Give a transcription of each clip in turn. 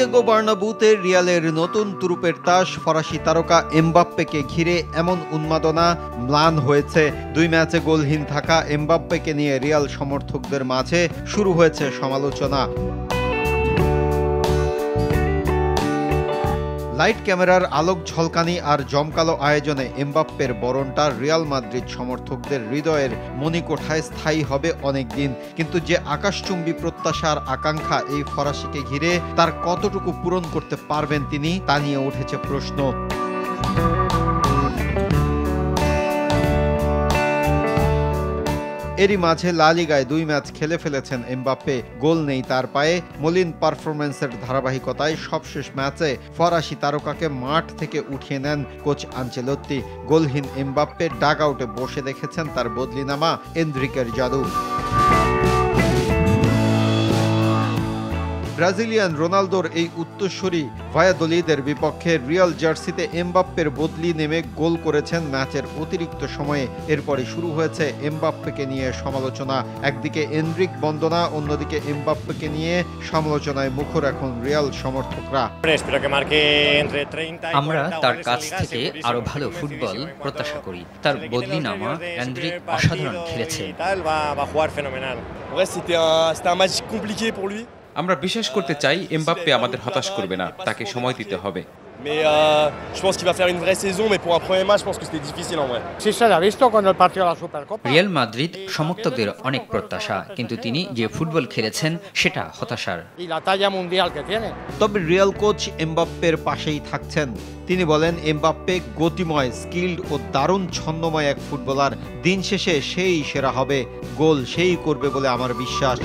Santiago বার্নাব্যুতে রিয়ালের নতুন তুরুপের তাস ফরাসি তারকা এমবাপ্পেকে ঘিরে এমন উন্মাদনা ম্লান হয়েছে। 2 ম্যাচে গোলহীন থাকা এমবাপ্পেকে নিয়ে রিয়াল সমর্থকদের মাঝে শুরু হয়েছে সমালোচনা। লাইট ক্যামেরার আলোক ঝলকানি আর জমকালো আয়োজনে এমবাপ্পের বরণটা রিয়াল মাদ্রিদ সমর্থকদের হৃদয়ের মণিকোঠায় স্থায়ী হবে অনেকদিন। কিন্তু যে আকাশচুম্বী প্রত্যাশা আর আকাঙ্ক্ষা এই ফরাসিকে ঘিরে, তার কতটুকু পূরণ করতে পারবেন তিনি, তা নিয়ে উঠেছে প্রশ্ন। এরই মাঝে লা লিগায় 2 ম্যাচ খেলে ফেলেছেন এমবাপ্পে। গোল নেই তার পায়ে। মলিন পারফরম্যান্সের ধারাবাহিকতায় সবশেষ ম্যাচে ফরাসি তারকাকে মাঠ থেকে উঠিয়ে নেন কোচ আনচেলত্তি। গোলহীন এমবাপ্পে ডাগ আউটে বসে দেখেছেন তার বদলি নামা এনরিকের জাদু। ব্রাজিলিয়ান রোনালদোর এই উত্তরসূরি ভায়াদোলিদের বিপক্ষে রিয়াল জার্সিতে এমবাপ্পের বদলি নেমে গোল করেছেন ম্যাচের অতিরিক্ত সময়ে। এরপরে শুরু হয়েছে এমবাপ্পেকে নিয়ে সমালোচনা। একদিকে এনরিক বন্দনা, অন্যদিকে এমবাপ্পেকে নিয়ে সমালোচনায় মুখর এখন রিয়াল সমর্থকরা। আমরা তার কাছ থেকে আরো ভালো ফুটবল প্রত্যাশা করি। তার বদলি নামা এনরিক অসাধারণ খেলেছে। আমরা বিশ্বাস করতে চাই এমবাপ্পে আমাদের হতাশ করবে না, তাকে সময় দিতে হবে। রিয়াল মাদ্রিদ সমর্থকদের অনেক প্রত্যাশা, কিন্তু তিনি যে ফুটবল খেলেছেন সেটা হতাশার। তবে রিয়াল কোচ এমবাপ্পের পাশেই থাকছেন। তিনি বলেন, এমবাপ্পে গতিময়, স্কিল্ড ও দারুণ ছন্দময় এক ফুটবলার। দিন শেষে সেই সেরা হবে, গোল সেই করবে বলে আমার বিশ্বাস।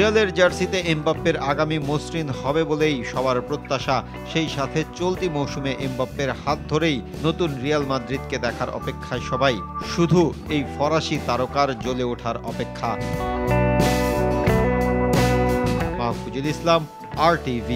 রিয়ালের জার্সিতে এমবাপ্পের আগামী মসৃণ হবে বলেই সবার প্রত্যাশা। সেই সাথে চলতি মৌসুমে এমবাপ্পের হাত ধরেই নতুন রিয়াল মাদ্রিদকে দেখার অপেক্ষায় সবাই। শুধু এই ফরাসি তারকার জ্বলে ওঠার অপেক্ষা। মাহফুজুল ইসলাম, RTV।